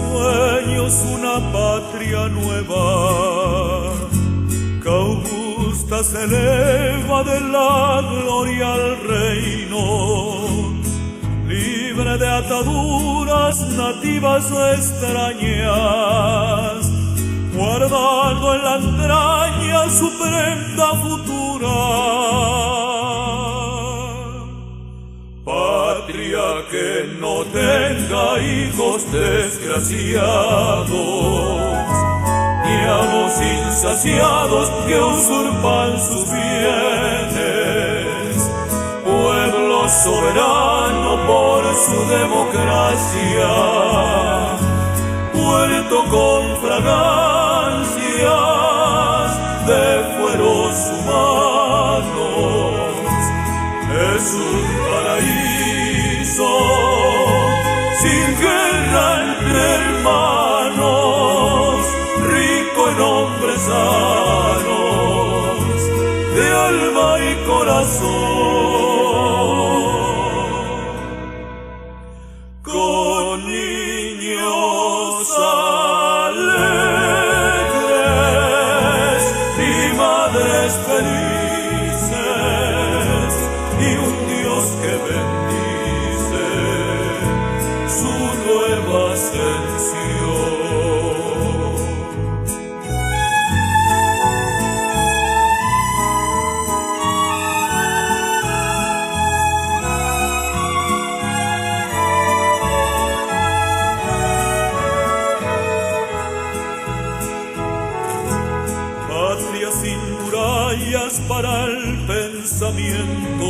sueños una patria nueva, que augusta se eleva de la gloria al reino, libre de ataduras nativas o extrañas, guardando en la entraña su prenda futura. Patria que no tenga hijos desgraciados, ni amos insaciados que usurpan sus bienes, pueblo soberano por su democracia, puerto con fragancias de fueros humanos. Es un paraíso sin guerra entre hermanos, rico en hombres sanos de alma y corazón, con niños alegres y madres felices y un Dios que bendice su nueva ascensión. Patria sin murallas para el pensamiento,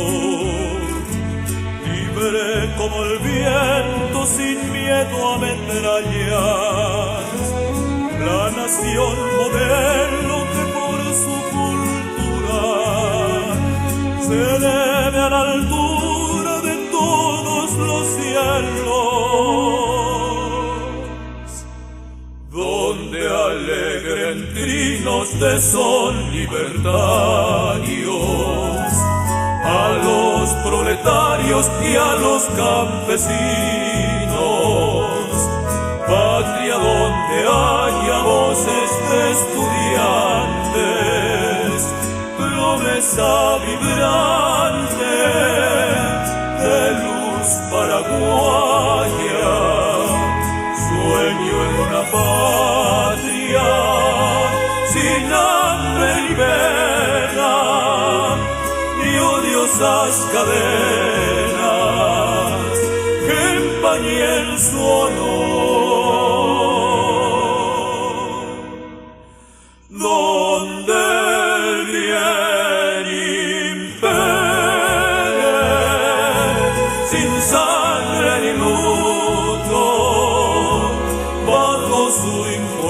libre como el viento, sin miedo a metrallas, la nación modelo que por su cultura se eleve a la altura de todos los cielos, donde alegren trinos de sol libertarios a los proletarios y a los campesinos. Patria donde haya voces de estudiantes, promesa vibrante de luz paraguaya, sueño en una patria sin hambre ni pena, ni odiosas cadenas que empañen su honor, donde el bien impere sin sangre ni luto bajo su impunidad.